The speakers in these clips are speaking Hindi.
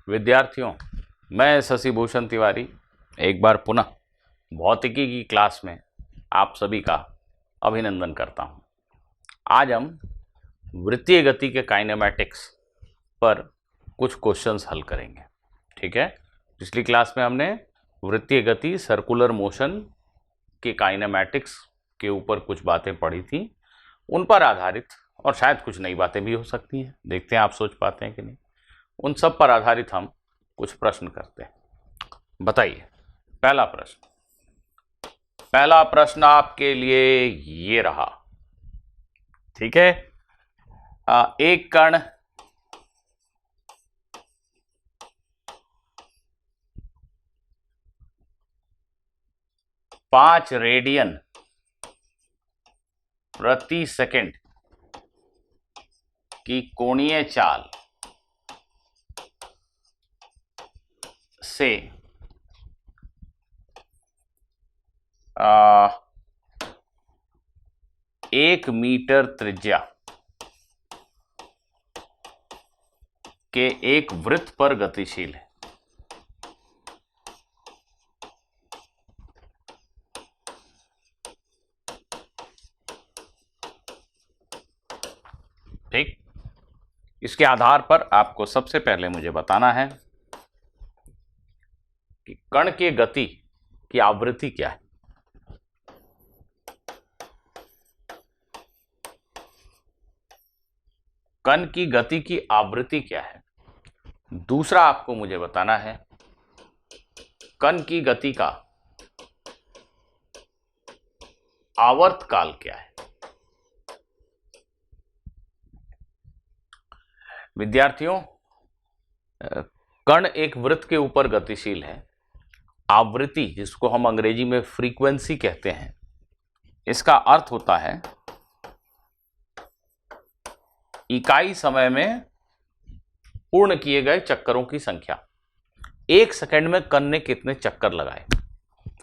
विद्यार्थियों, मैं शशिभूषण तिवारी एक बार पुनः भौतिकी की क्लास में आप सभी का अभिनंदन करता हूं। आज हम वृत्तीय गति के काइनेमैटिक्स पर कुछ क्वेश्चंस हल करेंगे। ठीक है, पिछली क्लास में हमने वृत्तीय गति सर्कुलर मोशन के काइनेमैटिक्स के ऊपर कुछ बातें पढ़ी थी, उन पर आधारित और शायद कुछ नई बातें भी हो सकती हैं, देखते हैं आप सोच पाते हैं कि नहीं। उन सब पर आधारित हम कुछ प्रश्न करते हैं। बताइए, पहला प्रश्न आपके लिए ये रहा। ठीक है, एक कण पांच रेडियन प्रति सेकंड की कोणीय चाल से 1 मीटर त्रिज्या के एक वृत्त पर गतिशील है। ठीक, इसके आधार पर आपको सबसे पहले मुझे बताना है कि कण के गति की आवृत्ति क्या है। कण की गति की आवृत्ति क्या है। दूसरा आपको मुझे बताना है कण की गति का आवर्त काल क्या है। विद्यार्थियों, कण एक वृत्त के ऊपर गतिशील है। आवृत्ति, जिसको हम अंग्रेजी में फ्रीक्वेंसी कहते हैं, इसका अर्थ होता है इकाई समय में पूर्ण किए गए चक्करों की संख्या। एक सेकंड में कण ने कितने चक्कर लगाए,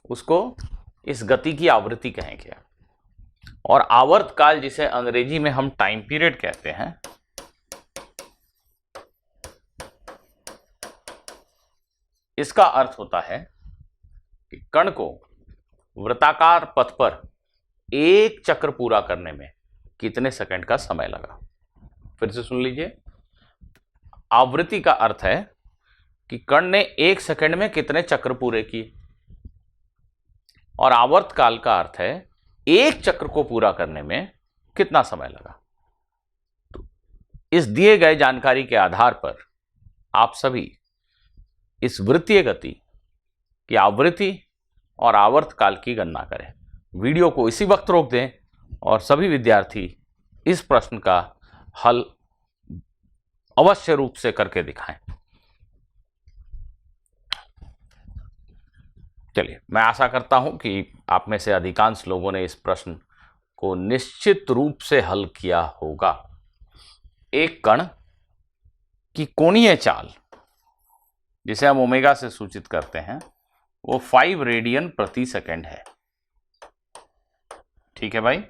उसको इस गति की आवृत्ति कहेंगे। और आवर्त काल, जिसे अंग्रेजी में हम टाइम पीरियड कहते हैं, इसका अर्थ होता है कि कण को वृत्ताकार पथ पर एक चक्र पूरा करने में कितने सेकंड का समय लगा। फिर से सुन लीजिए, आवृत्ति का अर्थ है कि कण ने एक सेकंड में कितने चक्र पूरे किए, और आवर्त काल का अर्थ है एक चक्र को पूरा करने में कितना समय लगा। तो इस दिए गए जानकारी के आधार पर आप सभी इस वृत्तीय गति की आवृत्ति और आवर्त काल की गणना करें। वीडियो को इसी वक्त रोक दें और सभी विद्यार्थी इस प्रश्न का हल अवश्य रूप से करके दिखाएं। चलिए, मैं आशा करता हूं कि आप में से अधिकांश लोगों ने इस प्रश्न को निश्चित रूप से हल किया होगा। एक कण की कोणीय चाल, जिसे हम ओमेगा से सूचित करते हैं, वो 5 रेडियन प्रति सेकंड है। ठीक है भाई,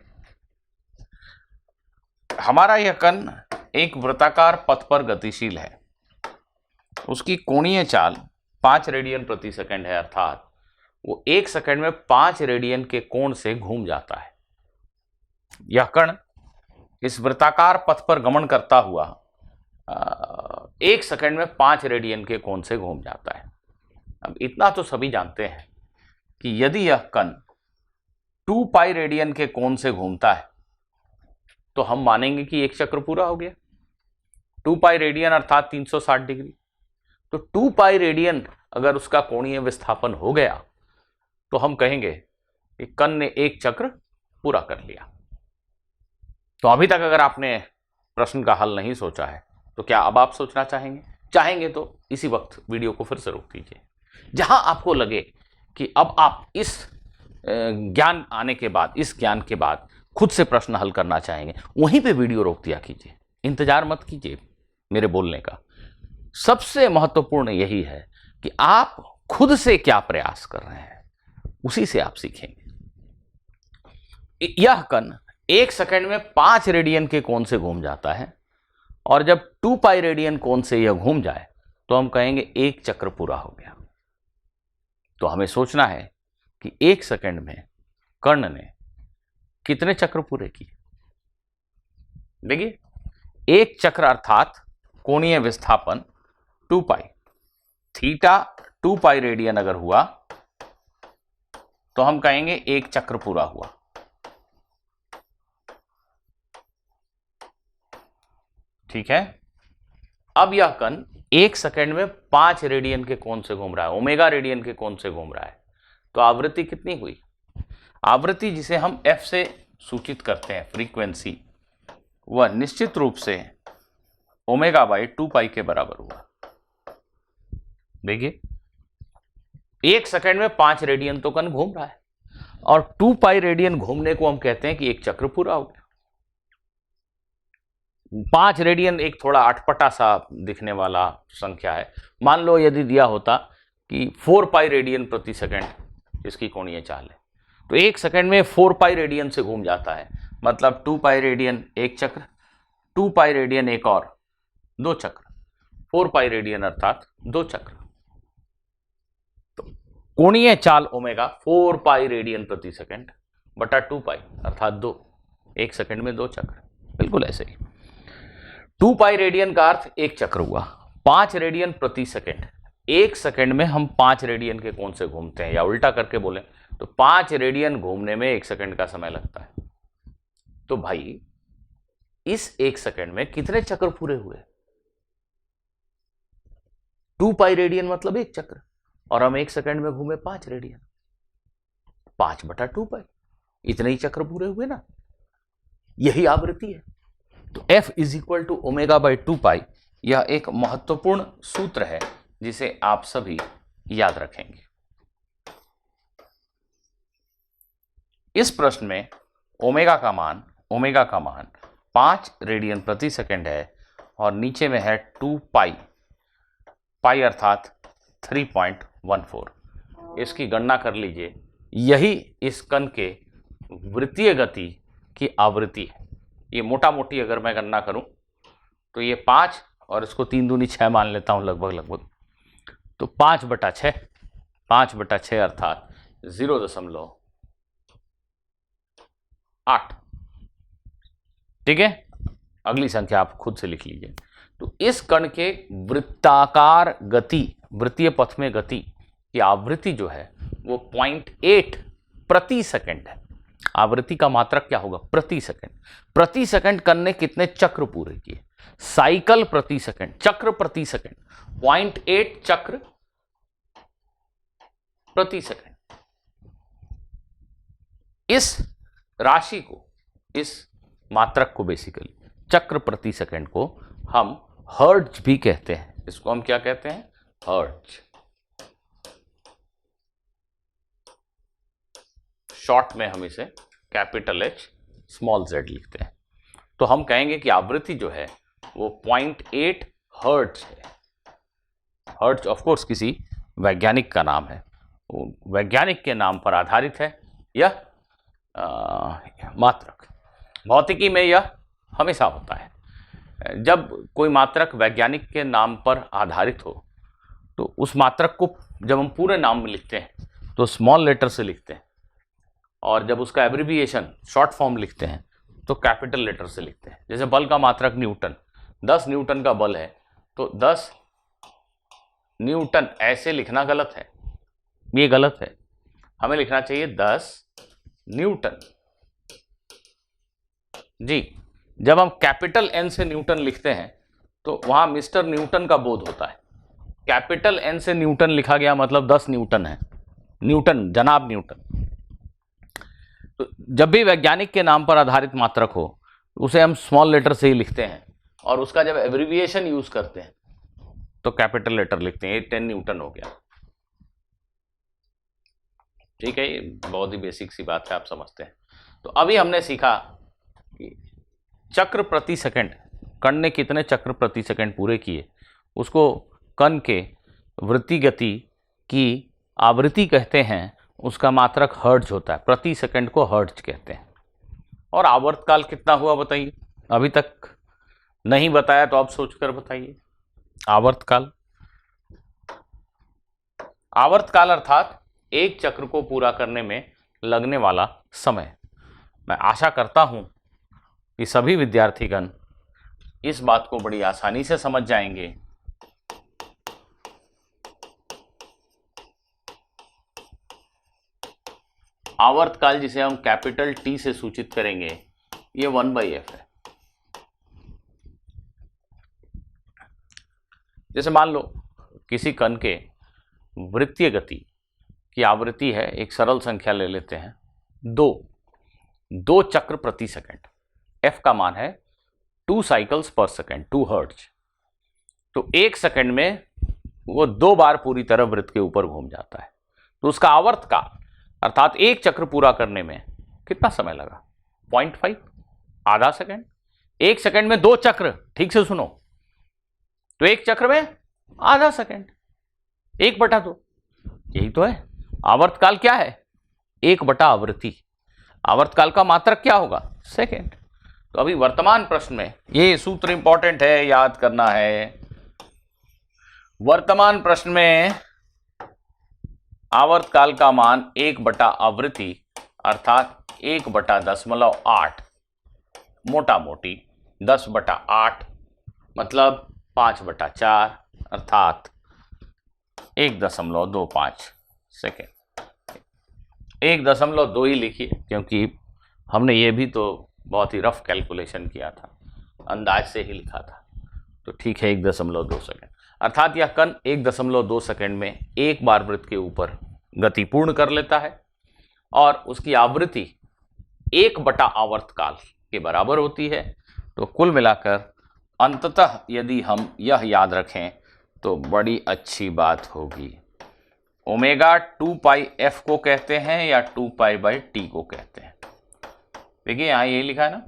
हमारा यह कण एक वृत्ताकार पथ पर गतिशील है। उसकी कोणीय चाल 5 रेडियन प्रति सेकंड है, अर्थात वो एक सेकंड में 5 रेडियन के कोण से घूम जाता है। यह कण इस वृत्ताकार पथ पर गमन करता हुआ एक सेकंड में 5 रेडियन के कोण से घूम जाता है। अब इतना तो सभी जानते हैं कि यदि यह कण 2 पाई रेडियन के कोण से घूमता है तो हम मानेंगे कि एक चक्र पूरा हो गया। 2 पाई रेडियन अर्थात 360 डिग्री। तो 2 पाई रेडियन अगर उसका कोणीय विस्थापन हो गया तो हम कहेंगे कि कण ने एक चक्र पूरा कर लिया। तो अभी तक अगर आपने प्रश्न का हल नहीं सोचा है तो क्या अब आप सोचना चाहेंगे तो इसी वक्त वीडियो को फिर से रोक दीजिए। जहां आपको लगे कि अब आप इस ज्ञान आने के बाद, इस ज्ञान के बाद खुद से प्रश्न हल करना चाहेंगे, वहीं पे वीडियो रोक दिया कीजिए। इंतजार मत कीजिए मेरे बोलने का। सबसे महत्वपूर्ण यही है कि आप खुद से क्या प्रयास कर रहे हैं, उसी से आप सीखेंगे। यह कण एक सेकंड में 5 रेडियन के कोण से घूम जाता है, और जब 2 पाई रेडियन कोण से यह घूम जाए तो तो हम कहेंगे एक चक्र पूरा हो गया। तो हमें सोचना है कि 1 सेकंड में कर्ण ने कितने चक्र पूरे किए। देखिए, एक चक्र अर्थात कोणीय विस्थापन 2 पाई, थीटा 2 पाई रेडियन अगर हुआ तो हम कहेंगे एक चक्र पूरा हुआ। ठीक है। अब यह कण 1 सेकंड में 5 रेडियन के कोण से घूम रहा है, ओमेगा रेडियन के कोण से घूम रहा है। तो आवृत्ति कितनी हुई? आवृत्ति जिसे हम f से सूचित करते हैं, फ्रीक्वेंसी, वह निश्चित रूप से ओमेगा बाई 2 पाई के बराबर हुआ। देखिए, 1 सेकंड में 5 रेडियन तो कण घूम रहा है और 2 पाई रेडियन घूमने को हम कहते हैं कि एक चक्र पूरा हो गया। 5 रेडियन एक थोड़ा अटपटा सा दिखने वाला संख्या है। मान लो यदि दिया होता कि 4 पाई रेडियन प्रति सेकंड इसकी कोणीय चाल है, तो 1 सेकंड में 4 पाई रेडियन से घूम जाता है, मतलब 2 पाई रेडियन एक चक्र, 2 पाई रेडियन एक और 2 चक्र, 4 पाई रेडियन अर्थात 2 चक्र। तो कोणीय चाल ओमेगा 4 पाई रेडियन प्रति सेकंड बटा 2 पाई अर्थात 2, 1 सेकंड में 2 चक्र। बिल्कुल ऐसे ही 2 पाई रेडियन का अर्थ एक चक्र हुआ। 5 रेडियन प्रति सेकंड, 1 सेकंड में हम 5 रेडियन के कोण से घूमते हैं, या उल्टा करके बोले तो 5 रेडियन घूमने में 1 सेकंड का समय लगता है। तो भाई इस 1 सेकंड में कितने चक्र पूरे हुए? 2 पाई रेडियन मतलब एक चक्र, और हम 1 सेकंड में घूमे 5 रेडियन, 5 बटा 2 पाई, इतने ही चक्र पूरे हुए ना। यही आवृत्ति है। तो F is equal to omega by 2 pi, यह एक महत्वपूर्ण सूत्र है जिसे आप सभी याद रखेंगे। इस प्रश्न में ओमेगा का मान 5 रेडियन प्रति सेकंड है और नीचे में है 2 पाई, पाई अर्थात 3.14। इसकी गणना कर लीजिए। यही इस कण के वृत्तीय गति की आवृत्ति है। ये मोटा मोटी अगर मैं गणना करूं तो ये 5 और इसको 3 दूनी 6 मान लेता हूं लगभग, तो 5 बटा 6 अर्थात 0.8। ठीक है, अगली संख्या आप खुद से लिख लीजिए। तो इस कण के वृत्ताकार गति, वृत्तीय पथ में गति की आवृत्ति जो है वो 0.8 प्रति सेकंड है। आवृत्ति का मात्रक क्या होगा? प्रति सेकंड। प्रति सेकंड कण ने कितने चक्र पूरे किए? साइकिल प्रति सेकंड, चक्र प्रति सेकंड, 0.8 चक्र प्रति सेकंड। इस राशि को, इस मात्रक को, बेसिकली चक्र प्रति सेकंड को हम हर्ट्ज भी कहते हैं। इसको हम क्या कहते हैं? हर्ट्ज। शॉर्ट में हम इसे कैपिटल H स्मॉल z लिखते हैं। तो हम कहेंगे कि आवृत्ति जो है वो 0.8 हर्ट्ज है। हर्ट्ज ऑफ कोर्स किसी वैज्ञानिक का नाम है, वैज्ञानिक के नाम पर आधारित है यह मात्रक। भौतिकी में यह हमेशा होता है, जब कोई मात्रक वैज्ञानिक के नाम पर आधारित हो तो उस मात्रक को जब हम पूरे नाम में लिखते हैं तो स्मॉल लेटर से लिखते हैं, और जब उसका एब्रिविएशन शॉर्ट फॉर्म लिखते हैं तो कैपिटल लेटर से लिखते हैं। जैसे बल का मात्रक न्यूटन, 10 न्यूटन का बल है तो 10 न्यूटन ऐसे लिखना गलत है, ये गलत है। हमें लिखना चाहिए 10 न्यूटन। जी, जब हम कैपिटल N से न्यूटन लिखते हैं तो वहां मिस्टर न्यूटन का बोध होता है। कैपिटल N से न्यूटन लिखा गया मतलब 10 न्यूटन है, न्यूटन, जनाब न्यूटन। तो जब भी वैज्ञानिक के नाम पर आधारित मात्रक हो उसे हम स्मॉल लेटर से ही लिखते हैं, और उसका जब एब्रिविएशन यूज करते हैं तो कैपिटल लेटर लिखते हैं। ये 10 न्यूटन हो गया। ठीक है, ये बहुत ही बेसिक सी बात है, आप समझते हैं। तो अभी हमने सीखा कि चक्र प्रति सेकंड, कण ने कितने चक्र प्रति सेकंड पूरे किए, उसको कण के वृत्तीय गति की आवृत्ति कहते हैं, उसका मात्रक हर्ट्ज होता है। प्रति सेकंड को हर्ट्ज कहते हैं। और आवर्तकाल कितना हुआ बताइए? अभी तक नहीं बताया तो आप सोचकर बताइए। आवर्तकाल आवर्तकाल अर्थात एक चक्र को पूरा करने में लगने वाला समय। मैं आशा करता हूं कि सभी विद्यार्थीगण इस बात को बड़ी आसानी से समझ जाएंगे। आवर्तकाल जिसे हम कैपिटल टी से सूचित करेंगे, ये 1/f है। जैसे मान लो किसी कण के वृत्तीय गति की आवृत्ति है, एक सरल संख्या ले लेते हैं, 2 चक्र प्रति सेकंड। f का मान है 2 साइकिल्स पर सेकंड, 2 हर्ट्ज। तो 1 सेकंड में वो 2 बार पूरी तरह वृत्त के ऊपर घूम जाता है। तो उसका आवर्तकाल अर्थात एक चक्र पूरा करने में कितना समय लगा? 0.5, आधा सेकंड। 1 सेकंड में 2 चक्र, ठीक से सुनो, तो 1 चक्र में आधा सेकंड, 1/2। यही तो है आवर्तकाल। क्या है? 1/, आवृत्ति। आवर्तकाल का मात्रक क्या होगा? सेकंड। तो अभी वर्तमान प्रश्न में ये सूत्र इंपॉर्टेंट है, याद करना है। वर्तमान प्रश्न में आवर्तकाल का मान 1/, आवृत्ति अर्थात 1/10.8, मोटा मोटी 10/8 मतलब 5/4 अर्थात 1.25 सेकेंड। 1.2 ही लिखिए, क्योंकि हमने ये भी तो बहुत ही रफ कैलकुलेशन किया था, अंदाज से ही लिखा था। तो ठीक है, 1.2 सेकेंड अर्थात यह कण 1.2 सेकेंड में एक बार वृत्त के ऊपर गति पूर्ण कर लेता है और उसकी आवृत्ति 1/, आवर्तकाल के बराबर होती है। तो कुल मिलाकर अंततः यदि हम यह याद रखें तो बड़ी अच्छी बात होगी। ओमेगा 2πf को कहते हैं या 2π/t को कहते हैं? देखिए यहाँ ये लिखा है ना,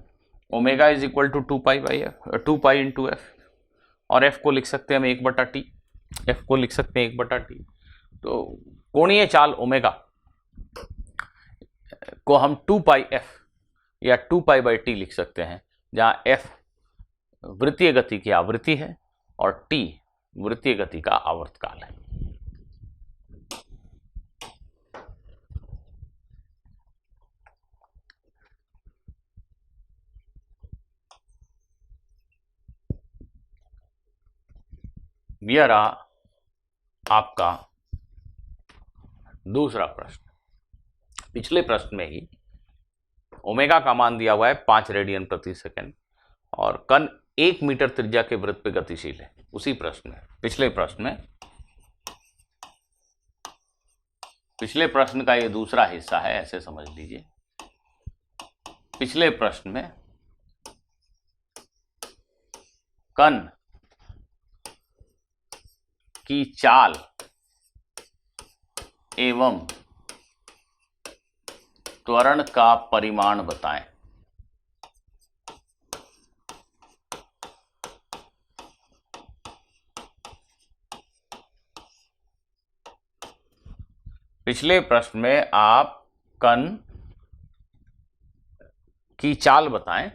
omega is equal to 2π into F, और f को लिख सकते हैं हम 1/t, f को लिख सकते हैं 1/t। तो कोणीय चाल ओमेगा को हम 2πf या 2π/t लिख सकते हैं, जहाँ f वृत्तीय गति की आवृत्ति है और t वृत्तीय गति का आवर्तकाल है। यह रहा आपका दूसरा प्रश्न। पिछले प्रश्न में ही ओमेगा का मान दिया हुआ है 5 रेडियन प्रति सेकंड और कण 1 मीटर त्रिज्या के वृत्त पे गतिशील है। उसी प्रश्न में, पिछले प्रश्न का ये दूसरा हिस्सा है, ऐसे समझ लीजिए। पिछले प्रश्न में कण की चाल एवं त्वरण का परिमाण बताएं। पिछले प्रश्न में आप कण की चाल बताएं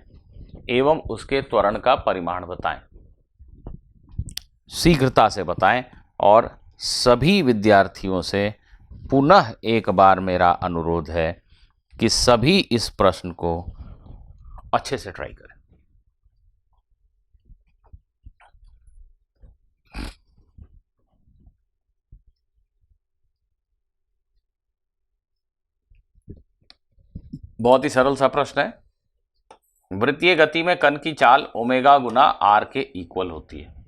एवं उसके त्वरण का परिमाण बताएं, शीघ्रता से बताएं। और सभी विद्यार्थियों से पुनः एक बार मेरा अनुरोध है कि सभी इस प्रश्न को अच्छे से ट्राई करें। बहुत ही सरल सा प्रश्न है। वृत्तीय गति में कण की चाल ओमेगा गुना आर के इक्वल होती है।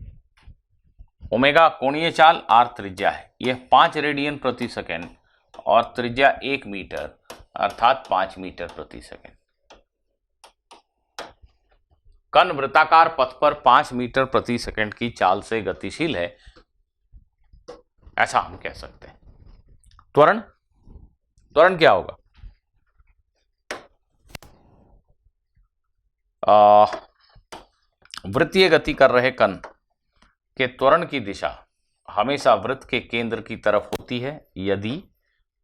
ओमेगा कोणीय चाल, आर त्रिज्या है। यह 5 रेडियन प्रति सेकंड और त्रिज्या 1 मीटर अर्थात 5 मीटर प्रति सेकंड। कण वृत्ताकार पथ पर 5 मीटर प्रति सेकंड की चाल से गतिशील है, ऐसा हम कह सकते हैं। त्वरण क्या होगा? वृत्तीय गति कर रहे कण के त्वरण की दिशा हमेशा वृत्त के केंद्र की तरफ होती है यदि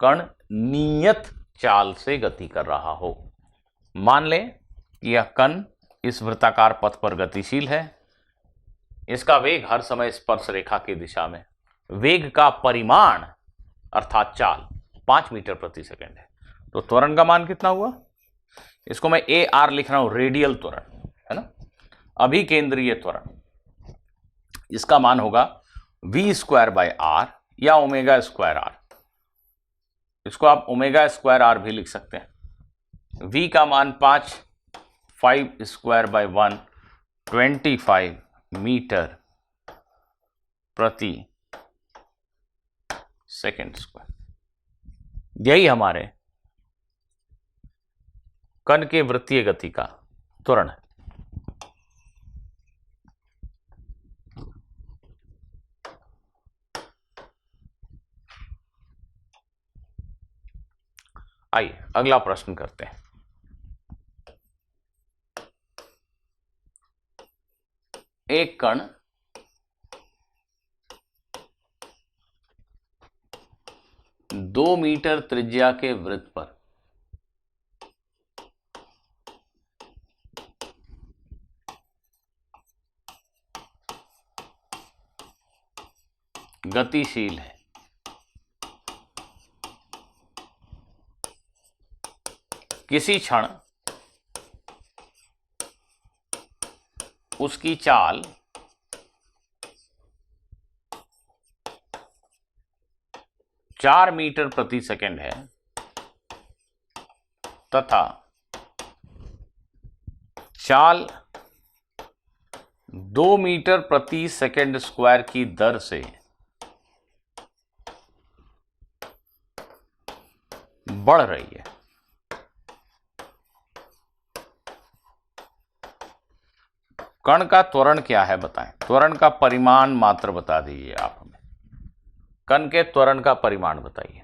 कण नियत चाल से गति कर रहा हो। मान लें कि यह कण इस वृत्ताकार पथ पर गतिशील है, इसका वेग हर समय स्पर्श रेखा की दिशा में, वेग का परिमाण अर्थात चाल 5 मीटर प्रति सेकंड है, तो त्वरण का मान कितना हुआ? इसको मैं ए आर लिख रहा हूं, रेडियल त्वरण, है ना, अभिकेंद्रीय त्वरण। इसका मान होगा v स्क्वायर बाय आर या ओमेगा स्क्वायर आर। इसको आप ओमेगा स्क्वायर आर भी लिख सकते हैं। v का मान 5 स्क्वायर बाय 1 25 मीटर प्रति सेकेंड स्क्वायर। यही हमारे कण के वृत्तीय गति का त्वरण है। आइए अगला प्रश्न करते हैं। एक कण दो मीटर त्रिज्या के वृत्त पर गतिशील है। किसी क्षण उसकी चाल 4 मीटर प्रति सेकंड है तथा चाल 2 मीटर प्रति सेकंड स्क्वायर की दर से बढ़ रही है। कण का त्वरण क्या है बताएं? त्वरण का परिमाण मात्र बता दीजिए आप हमें। कण के त्वरण का परिमाण बताइए।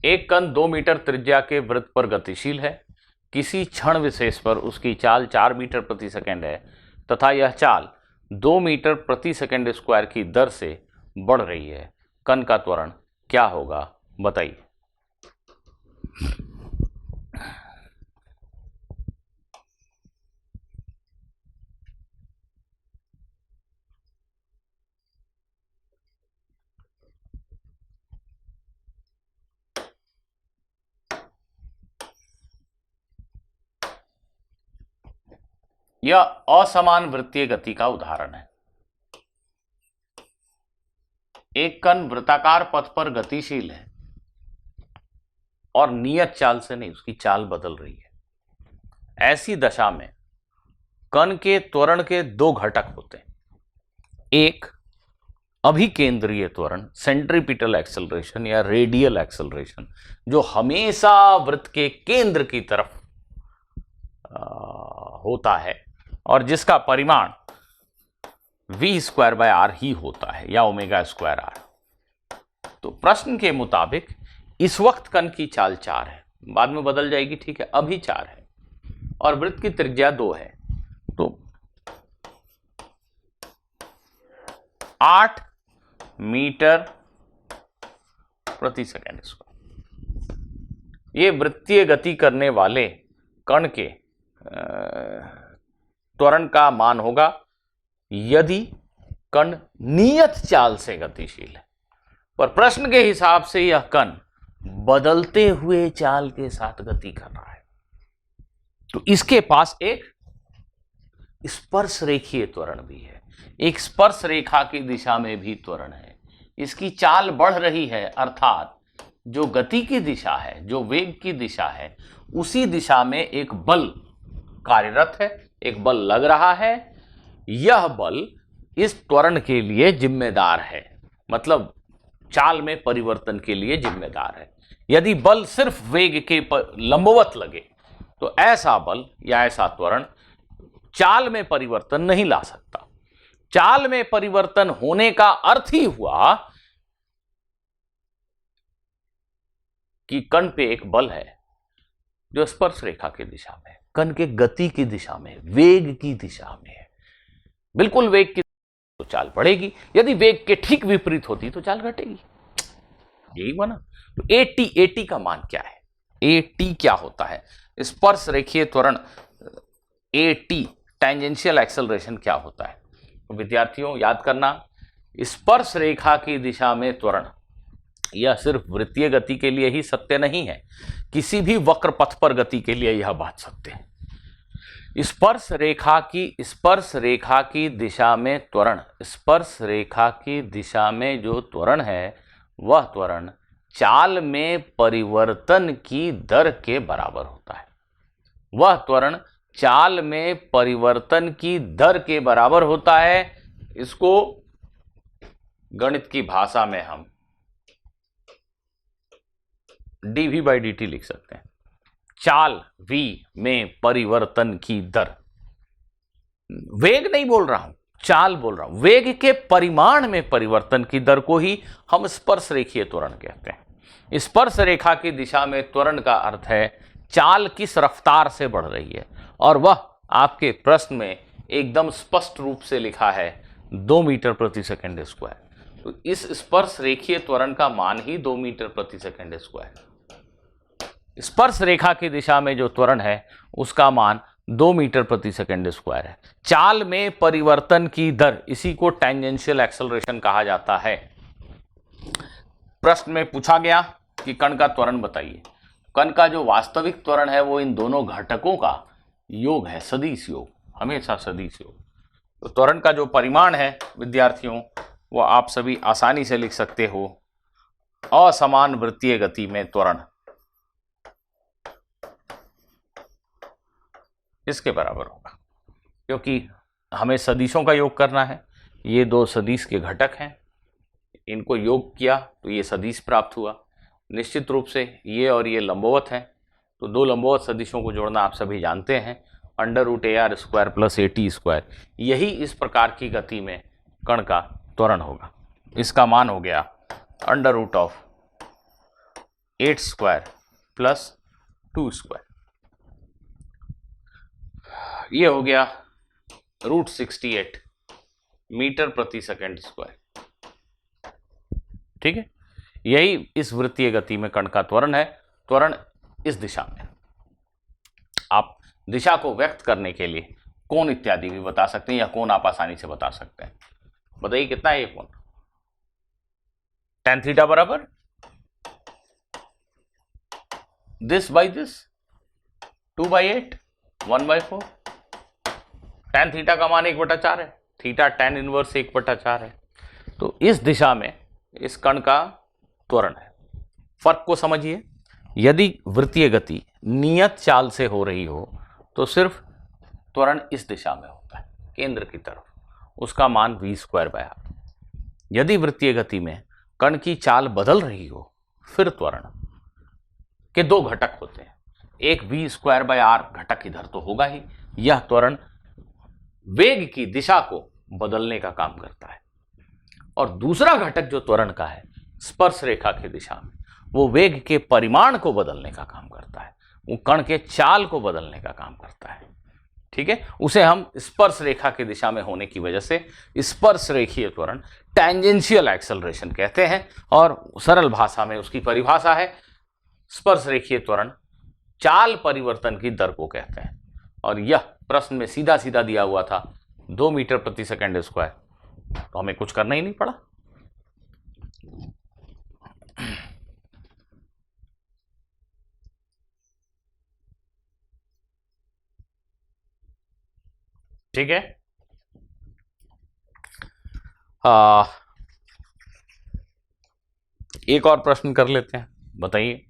एक कण 2 मीटर त्रिज्या के वृत्त पर गतिशील है। किसी क्षण विशेष पर उसकी चाल 4 मीटर प्रति सेकंड है तथा यह चाल 2 मीटर प्रति सेकंड स्क्वायर की दर से बढ़ रही है। कण का त्वरण क्या होगा बताइए। यह असमान वृत्तीय गति का उदाहरण है। एक कण वृत्ताकार पथ पर गतिशील है और नियत चाल से नहीं, उसकी चाल बदल रही है। ऐसी दशा में कण के त्वरण के दो घटक होते हैं। एक अभिकेंद्रीय त्वरण, सेंट्रीपिटल एक्सेलरेशन या रेडियल एक्सेलरेशन, जो हमेशा वृत्त के केंद्र की तरफ होता है और जिसका परिमाण v स्क्वायर बाय आर ही होता है या ओमेगा स्क्वायर आर। तो प्रश्न के मुताबिक इस वक्त कण की चाल 4 है, बाद में बदल जाएगी, ठीक है, अभी 4 है और वृत्त की त्रिज्या 2 है, तो 8 मीटर प्रति सेकेंड स्क्वायर। ये वृत्तीय गति करने वाले कण के त्वरण का मान होगा यदि कण नियत चाल से गतिशील है। पर प्रश्न के हिसाब से यह कण बदलते हुए चाल के साथ गति कर रहा है, तो इसके पास एक स्पर्श रेखीय त्वरण भी है। एक स्पर्श रेखा की दिशा में भी त्वरण है। इसकी चाल बढ़ रही है, अर्थात जो गति की दिशा है, जो वेग की दिशा है, उसी दिशा में एक बल कार्यरत है, एक बल लग रहा है। यह बल इस त्वरण के लिए जिम्मेदार है, मतलब चाल में परिवर्तन के लिए जिम्मेदार है। यदि बल सिर्फ वेग के लंबवत लगे तो ऐसा बल या ऐसा त्वरण चाल में परिवर्तन नहीं ला सकता। चाल में परिवर्तन होने का अर्थ ही हुआ कि कण पे एक बल है जो स्पर्श रेखा की दिशा में, कण के गति की दिशा में, वेग की दिशा में है। बिल्कुल वेग की तो चाल बढ़ेगी, यदि वेग के ठीक विपरीत होती तो चाल घटेगी। यही बना। तो एटी का मान क्या है? एटी क्या होता है? स्पर्श रेखीय त्वरण एटी, टेंजेंशियल एक्सेलरेशन क्या होता है? तो विद्यार्थियों याद करना, स्पर्श रेखा की दिशा में त्वरण, यह सिर्फ वृत्तीय गति के लिए ही सत्य नहीं है, किसी भी वक्र पथ पर गति के लिए यह बात सत्य है। स्पर्श रेखा की दिशा में त्वरण, स्पर्श रेखा की दिशा में जो त्वरण है वह त्वरण चाल में परिवर्तन की दर के बराबर होता है। वह त्वरण चाल में परिवर्तन की दर के बराबर होता है। इसको गणित की भाषा में हम dv/dt लिख सकते हैं। चाल v में परिवर्तन की दर, वेग नहीं बोल रहा हूं, चाल बोल रहा हूं। वेग के परिमाण में परिवर्तन की दर को ही हम स्पर्श रेखीय त्वरण कहते हैं। स्पर्श रेखा की दिशा में त्वरण का अर्थ है चाल किस रफ्तार से बढ़ रही है, और वह आपके प्रश्न में एकदम स्पष्ट रूप से लिखा है 2 मीटर प्रति सेकंड स्क्वायर। तो इस स्पर्श रेखीय त्वरण का मान ही 2 मीटर प्रति सेकंड स्क्वायर। स्पर्श रेखा की दिशा में जो त्वरण है उसका मान 2 मीटर प्रति सेकंड स्क्वायर है। चाल में परिवर्तन की दर, इसी को टेंजेंशियल एक्सेलरेशन कहा जाता है। प्रश्न में पूछा गया कि कण का त्वरण बताइए। कण का जो वास्तविक त्वरण है वो इन दोनों घटकों का योग है, सदिश योग, हमेशा सदिश योग। तो त्वरण का जो परिमाण है विद्यार्थियों, वो आप सभी आसानी से लिख सकते हो, असमान वृत्तीय गति में त्वरण इसके बराबर होगा, क्योंकि हमें सदिशों का योग करना है। ये 2 सदिश के घटक हैं, इनको योग किया तो ये सदिश प्राप्त हुआ। निश्चित रूप से ये और ये लंबवत हैं, तो 2 लंबवत सदिशों को जोड़ना आप सभी जानते हैं, √AR² + AT²। यही इस प्रकार की गति में कण का त्वरण होगा। इसका मान हो गया √8² + 2²। ये हो गया √68 मीटर प्रति सेकंड स्क्वायर। ठीक है, यही इस वृत्तीय गति में कण का त्वरण है। त्वरण इस दिशा में। आप दिशा को व्यक्त करने के लिए कोण इत्यादि भी बता सकते हैं, या कोण आप आसानी से बता सकते हैं। बताइए कितना है ये कोण? tan थीटा बराबर this by this, 2/8, 1/4। tan theta का मान 1/4 है, थीटा tan इनवर्स 1/4 है। तो इस दिशा में इस कण का त्वरण है। फर्क को समझिए, यदि वृत्तीय गति नियत चाल से हो रही हो तो सिर्फ त्वरण इस दिशा में होता है, केंद्र की तरफ, उसका मान v²/r। यदि वृत्तीय गति में कण की चाल बदल रही हो फिर त्वरण के 2 घटक होते हैं। एक v²/r घटक इधर तो होगा ही, यह त्वरण वेग की दिशा को बदलने का काम करता है, और दूसरा घटक जो त्वरण का है स्पर्श रेखा की दिशा में, वो वेग के परिमाण को बदलने का काम करता है, वो कण के चाल को बदलने का काम करता है। ठीक है, उसे हम स्पर्श रेखा की दिशा में होने की वजह से स्पर्श रेखीय त्वरण, टेंजेंशियल एक्सेलरेशन कहते हैं, और सरल भाषा में उसकी परिभाषा है स्पर्श रेखीय त्वरण चाल परिवर्तन की दर को कहते हैं। और यह प्रश्न में सीधा सीधा दिया हुआ था 2 मीटर प्रति सेकंड स्क्वायर, तो हमें कुछ करना ही नहीं पड़ा। ठीक है, एक और प्रश्न कर लेते हैं, बताइए।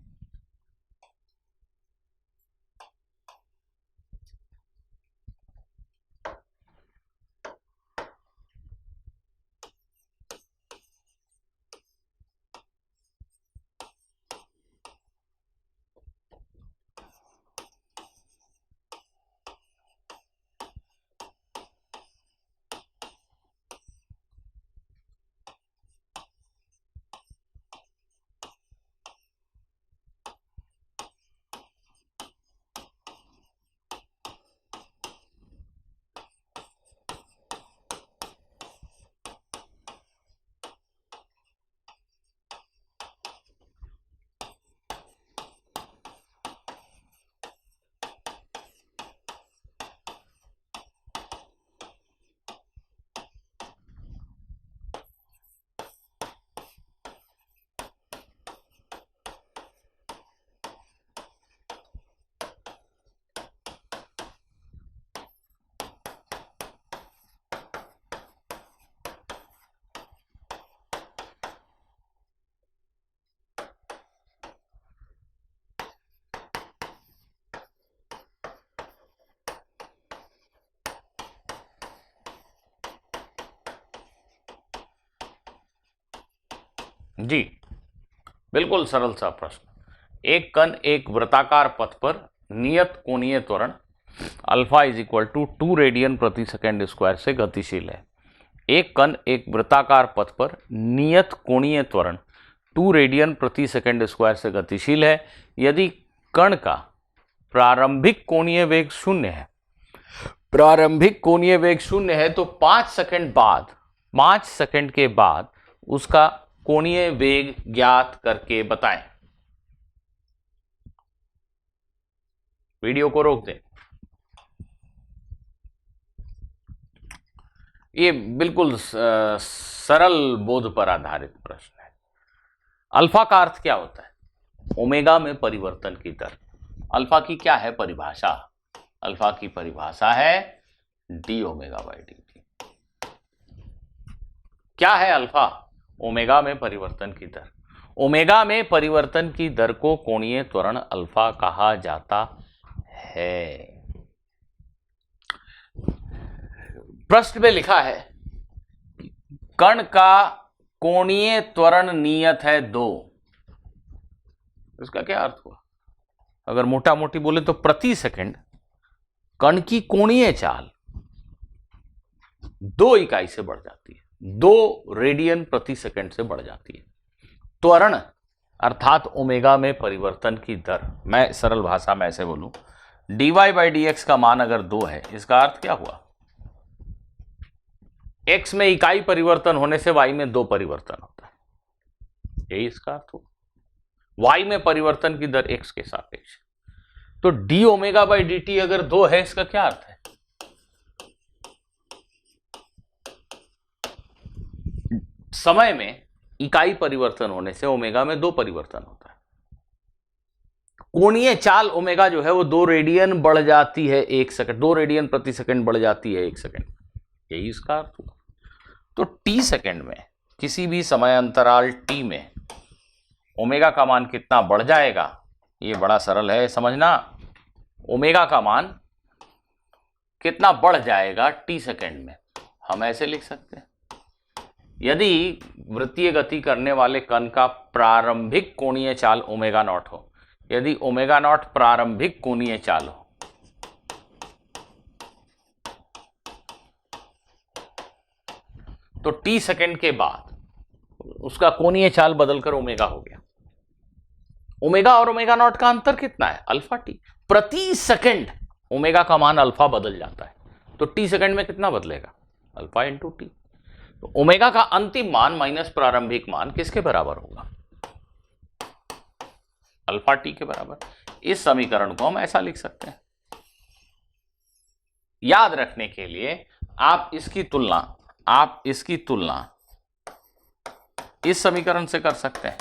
जी बिल्कुल सरल सा प्रश्न। एक कण एक वृत्ताकार पथ पर नियत कोणीय त्वरण alpha is equal to 2 radian प्रति सेकंड स्क्वायर से गतिशील है। एक कण एक वृत्ताकार पथ पर नियत कोणीय त्वरण 2 रेडियन प्रति सेकंड स्क्वायर से गतिशील है यदि कण का प्रारंभिक कोणीय वेग 0 है। प्रारंभिक कोणीय वेग 0 है तो 5 सेकंड के बाद उसका कोणीय वेग ज्ञात करके बताएं। वीडियो को रोक दें। ये बिल्कुल सरल बोध पर आधारित प्रश्न है। अल्फा का अर्थ क्या होता है? ओमेगा में परिवर्तन की दर। अल्फा की क्या है परिभाषा? अल्फा की परिभाषा है D omega by D T. क्या है अल्फा? ओमेगा में परिवर्तन की दर। ओमेगा में परिवर्तन की दर को कोणीय त्वरण अल्फा कहा जाता है। प्रश्न में लिखा है कण का कोणीय त्वरण नियत है 2। इसका क्या अर्थ हुआ? अगर मोटा मोटी बोले तो प्रति सेकंड कण की कोणीय चाल 2 इकाई से बढ़ जाती है, 2 रेडियन प्रति सेकंड से बढ़ जाती है। त्वरण अर्थात ओमेगा में परिवर्तन की दर, मैं सरल भाषा में ऐसे बोलूं, dy बाई डी एक्स का मान अगर 2 है, इसका अर्थ क्या हुआ? x में इकाई परिवर्तन होने से y में 2 परिवर्तन होता है, यही इसका अर्थ हुआ। y में परिवर्तन की दर x के सापेक्ष, तो D omega by D T अगर 2 है, इसका क्या अर्थ है? समय में इकाई परिवर्तन होने से ओमेगा में 2 परिवर्तन होता है। कोणीय चाल ओमेगा जो है वो 2 रेडियन बढ़ जाती है 1 सेकंड, 2 रेडियन प्रति सेकंड बढ़ जाती है 1 सेकंड, यही इसका अर्थ हुआ। तो टी सेकंड में किसी भी समय अंतराल टी में ओमेगा का मान कितना बढ़ जाएगा, ये बड़ा सरल है समझना। ओमेगा का मान कितना बढ़ जाएगा टी सेकंड में, हम ऐसे लिख सकते हैं, यदि वृत्तीय गति करने वाले कण का प्रारंभिक कोणीय चाल ओमेगा नॉट हो, यदि ओमेगा नॉट प्रारंभिक कोणीय चाल हो, तो टी सेकंड के बाद उसका कोणीय चाल बदलकर ओमेगा हो गया। ओमेगा और ओमेगा नॉट का अंतर कितना है? Alpha T. प्रति सेकंड ओमेगा का मान अल्फा बदल जाता है, तो टी सेकंड में कितना बदलेगा? Alpha into T. तो ओमेगा का अंतिम मान माइनस प्रारंभिक मान किसके बराबर होगा? अल्फा टी के बराबर। इस समीकरण को हम ऐसा लिख सकते हैं। याद रखने के लिए आप इसकी तुलना इस समीकरण से कर सकते हैं।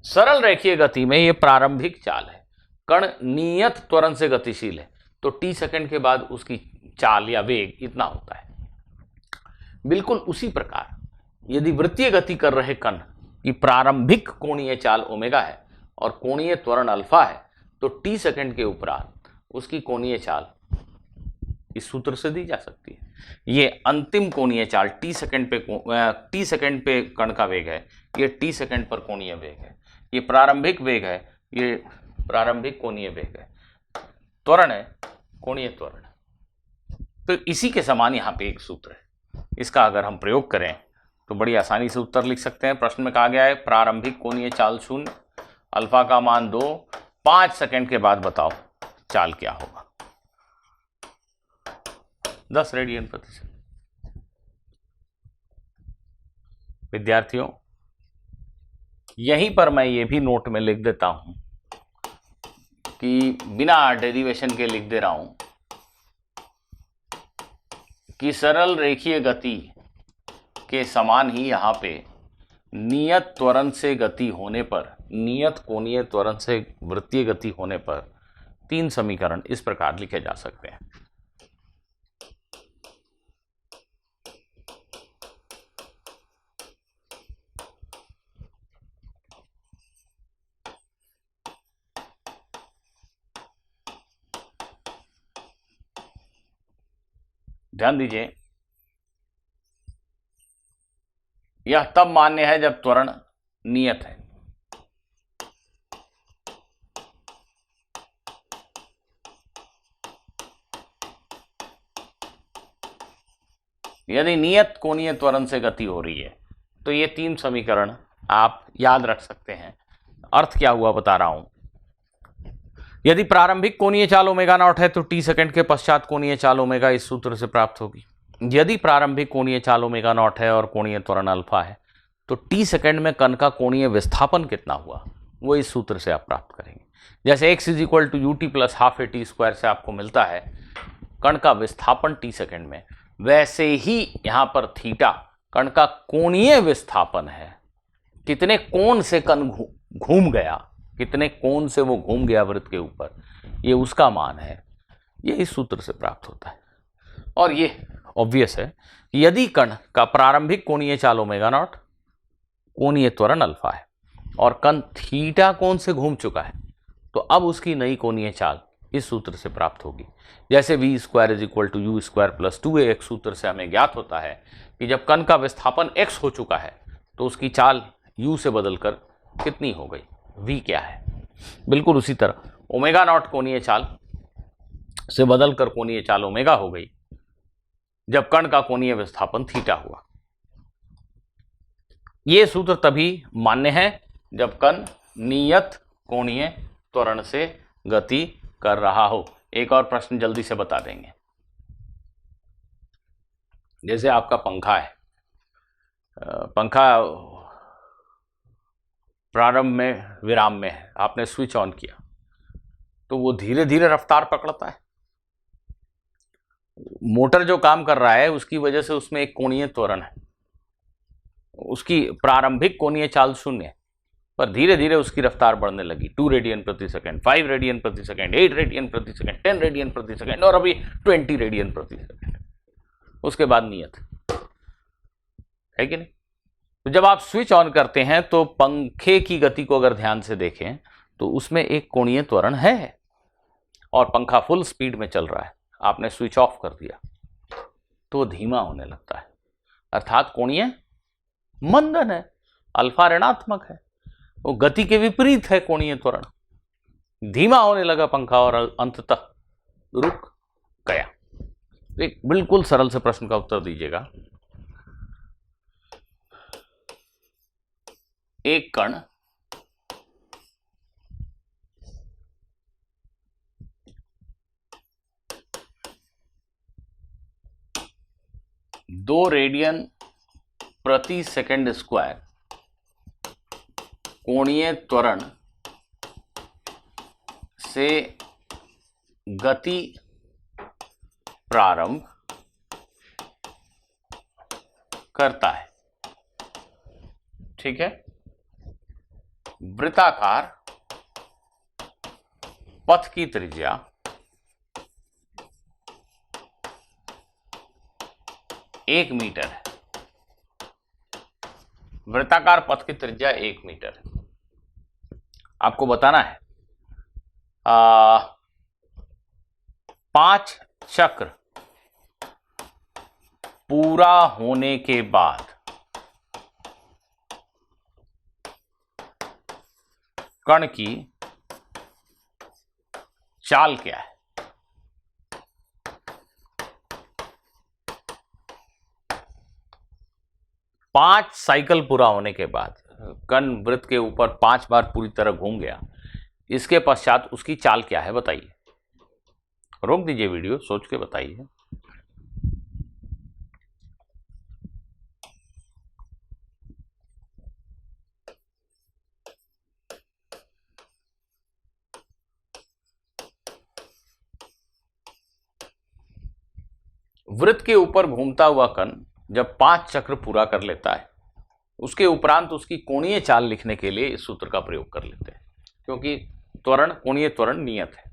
सरल रेखीय गति में यह प्रारंभिक चाल है, कण नियत त्वरण से गतिशील है, तो टी सेकंड के बाद उसकी चाल या वेग इतना होता है। बिल्कुल उसी प्रकार यदि वृत्तीय गति कर रहे कण की प्रारंभिक कोणीय चाल ओमेगा है और कोणीय त्वरण अल्फा है, तो टी सेकंड के उपरांत उसकी कोणीय चाल इस सूत्र से दी जा सकती है। ये अंतिम कोणीय चाल टी सेकंड पे कण का वेग है, ये टी सेकंड पर कोणीय वेग है, ये प्रारंभिक वेग है, ये प्रारंभिक कोणीय वेग है, त्वरण है कोणीय त्वरण। तो इसी के समान यहाँ पे एक सूत्र है, इसका अगर हम प्रयोग करें तो बड़ी आसानी से उत्तर लिख सकते हैं। प्रश्न में कहा गया है प्रारंभिक कोणीय चाल 0, अल्फा का मान 2, 5 सेकंड के बाद बताओ चाल क्या होगा? 10 रेडियन प्रति सेकंड। विद्यार्थियों, यहीं पर मैं ये भी नोट में लिख देता हूं कि बिना डेरिवेशन के लिख दे रहा हूं कि सरल रेखीय गति के समान ही यहां पे नियत त्वरण से गति होने पर, नियत कोणीय त्वरण से वृत्तीय गति होने पर 3 समीकरण इस प्रकार लिखे जा सकते हैं। ध्यान दीजिए, यह तब मान्य है जब त्वरण नियत है। यदि नियत कोणीय त्वरण से गति हो रही है तो ये 3 समीकरण आप याद रख सकते हैं। अर्थ क्या हुआ बता रहा हूं। यदि प्रारंभिक कोणीय चाल ओमेगा नॉट है तो टी सेकंड के पश्चात कोणीय चाल ओमेगा इस सूत्र से प्राप्त होगी। यदि प्रारंभिक कोणीय चाल ओमेगा नॉट है और कोणीय त्वरण अल्फा है तो टी सेकंड में कण का कोणीय विस्थापन कितना हुआ वो इस सूत्र से आप प्राप्त करेंगे। जैसे x equal to u t plus half a t square से आपको मिलता है कण का विस्थापन टी सेकंड में, वैसे ही यहां पर थीटा कण का कोणीय विस्थापन है। कितने कोण से कण घूम गया, कितने कोण से वो घूम गया वृत्त के ऊपर, ये उसका मान है। ये इस सूत्र से प्राप्त होता है। और ये ऑब्वियस है, यदि कण का प्रारंभिक कोणीय चाल ओमेगा नॉट, कोणीय त्वरण अल्फा है और कण थीटा कोण से घूम चुका है तो अब उसकी नई कोणीय चाल इस सूत्र से प्राप्त होगी। जैसे v square is equal to u square plus 2ax सूत्र से हमें ज्ञात होता है कि जब कण का विस्थापन x हो चुका है तो उसकी चाल u से बदलकर कितनी हो गई, v क्या है। बिल्कुल उसी तरह ओमेगा नॉट कोणीय चाल से बदलकर कोणीय चाल ओमेगा हो गई जब कण का कोणीय विस्थापन थीटा हुआ। यह सूत्र तभी मान्य है जब कण नियत कोणीय त्वरण से गति कर रहा हो। एक और प्रश्न जल्दी से बता देंगे। जैसे आपका पंखा है, पंखा प्रारंभ में विराम में है, आपने स्विच ऑन किया तो वो धीरे धीरे रफ्तार पकड़ता है। मोटर जो काम कर रहा है उसकी वजह से उसमें एक कोणीय त्वरण है, उसकी प्रारंभिक कोणीय चाल 0 है पर धीरे धीरे उसकी रफ्तार बढ़ने लगी। 2 रेडियन प्रति सेकंड, 5 रेडियन प्रति सेकंड, 8 रेडियन प्रति सेकंड, 10 रेडियन प्रति सेकंड और अभी 20 रेडियन प्रति सेकंड। उसके बाद नियत है कि नहीं। तो जब आप स्विच ऑन करते हैं तो पंखे की गति को अगर ध्यान से देखें तो उसमें एक कोणीय त्वरण है और पंखा फुल स्पीड में चल रहा है। आपने स्विच ऑफ कर दिया तो वो धीमा होने लगता है, अर्थात कोणीय मंदन है, अल्फा ऋणात्मक है, वो गति के विपरीत है कोणीय त्वरण। धीमा होने लगा पंखा और अंततः रुक गया। एक बिल्कुल सरल से प्रश्न का उत्तर दीजिएगा। एक कण दो रेडियन प्रति सेकंड स्क्वायर कोणीय त्वरण से गति प्रारंभ करता है। ठीक है। वृत्ताकार पथ की त्रिज्या 1 मीटर है। वृत्ताकार पथ की त्रिज्या 1 मीटर है। आपको बताना है 5 चक्र पूरा होने के बाद कण की चाल क्या है। पांच साइकिल पूरा होने के बाद कण वृत्त के ऊपर 5 बार पूरी तरह घूम गया, इसके पश्चात उसकी चाल क्या है बताइए। रोक दीजिए वीडियो, सोच के बताइए। वृत्त के ऊपर घूमता हुआ कण जब 5 चक्र पूरा कर लेता है उसके उपरांत उसकी कोणीय चाल लिखने के लिए इस सूत्र का प्रयोग कर लेते हैं, क्योंकि त्वरण कोणीय त्वरण नियत है।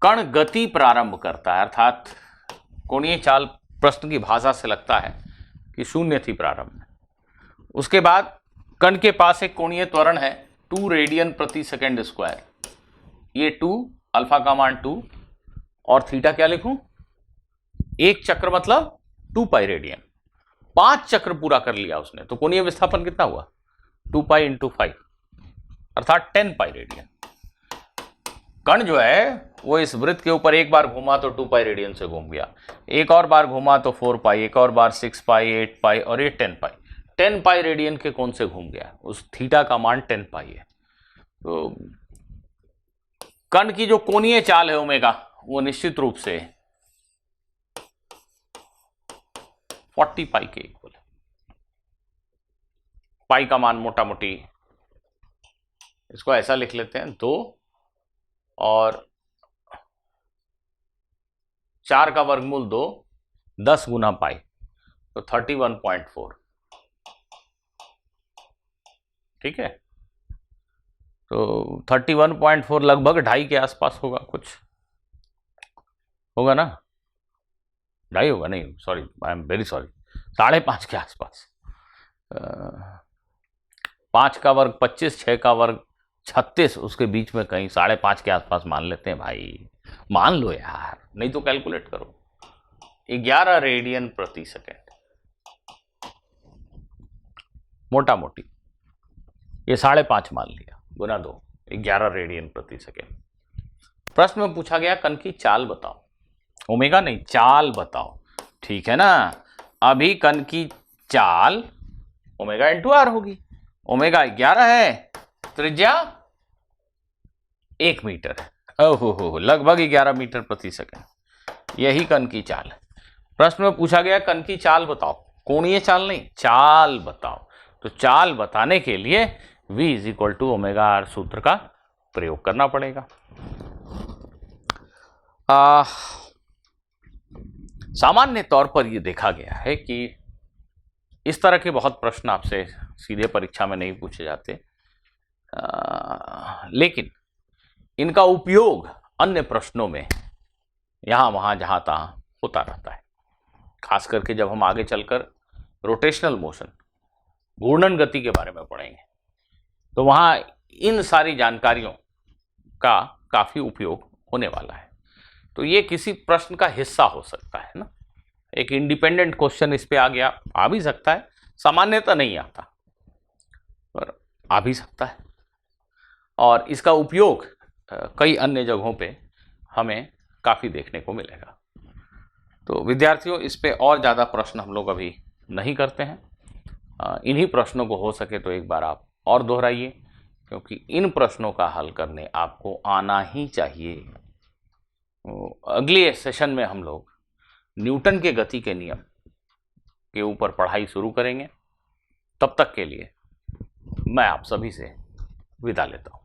कण गति प्रारंभ करता है, अर्थात कोणीय चाल प्रश्न की भाषा से लगता है कि 0 थी प्रारंभ में। उसके बाद कण के पास एक कोणीय त्वरण है 2 रेडियन प्रति सेकंड स्क्वायर। ये 2 अल्फा का मान 2 और थीटा क्या लिखूं, एक चक्र मतलब 2 पाई रेडियन। 5 चक्र पूरा कर लिया उसने, तो कोणीय विस्थापन कितना हुआ? 2 पाई इंटू 5 अर्थात 10 पाई रेडियन। कण जो है वो इस वृत्त के ऊपर एक बार घूमा तो 2 पाई रेडियन से घूम गया, एक और बार घूमा तो 4 पाई, एक और बार 6 पाई, 8 पाई और ये 10 पाई। 10 पाई रेडियन के कोण से घूम गया, उस थीटा का मान 10 पाई है। तो कण की जो कोणीय चाल है ओमेगा वो निश्चित रूप से 40 पाई के इक्वल है। पाई का मान मोटा मोटी इसको ऐसा लिख लेते हैं, 2 और 4 का वर्गमूल 2, 10 गुना पाई, तो 31.4। ठीक है, तो 31.4 लगभग 2.5 के आसपास होगा, कुछ होगा ना? 2.5 होगा, नहीं sorry, I am very sorry, 5.5 के आसपास। 5 का वर्ग 25, 6 का वर्ग 36, उसके बीच में कहीं 5.5 के आसपास मान लेते हैं भाई, मान लो यार, नहीं तो कैलकुलेट करो। 11 रेडियन प्रति सेकेंड, मोटा मोटी ये 5.5 मान लिया, गुना 2, 11 रेडियन प्रति सेकेंड। प्रश्न में पूछा गया कण की चाल बताओ, ओमेगा नहीं, चाल बताओ। ठीक है ना, अभी कण की चाल ओमेगा इंटू आर होगी। ओमेगा 11 है, त्रिज्या 1 मीटर है, ओहो लगभग 11 मीटर प्रति सेकंड, यही कण की चाल है। प्रश्न में पूछा गया कण की चाल बताओ, कोणीय चाल नहीं, चाल बताओ। तो चाल बताने के लिए v is equal to omega r सूत्र का प्रयोग करना पड़ेगा। सामान्य तौर पर यह देखा गया है कि इस तरह के बहुत प्रश्न आपसे सीधे परीक्षा में नहीं पूछे जाते, लेकिन इनका उपयोग अन्य प्रश्नों में यहाँ वहाँ जहाँ तहाँ होता रहता है। खास करके जब हम आगे चलकर रोटेशनल मोशन, घूर्णन गति के बारे में पढ़ेंगे, तो वहाँ इन सारी जानकारियों का काफ़ी उपयोग होने वाला है। तो ये किसी प्रश्न का हिस्सा हो सकता है ना, एक इंडिपेंडेंट क्वेश्चन इस पे आ गया, आ भी सकता है, सामान्यतः नहीं आता पर आ भी सकता है, और इसका उपयोग कई अन्य जगहों पे हमें काफ़ी देखने को मिलेगा। तो विद्यार्थियों, इस पे और ज़्यादा प्रश्न हम लोग अभी नहीं करते हैं, इन्हीं प्रश्नों को हो सके तो एक बार आप और दोहराइए, क्योंकि इन प्रश्नों का हल करने आपको आना ही चाहिए। अगले सेशन में हम लोग न्यूटन के गति के नियम के ऊपर पढ़ाई शुरू करेंगे। तब तक के लिए मैं आप सभी से विदा लेता हूँ।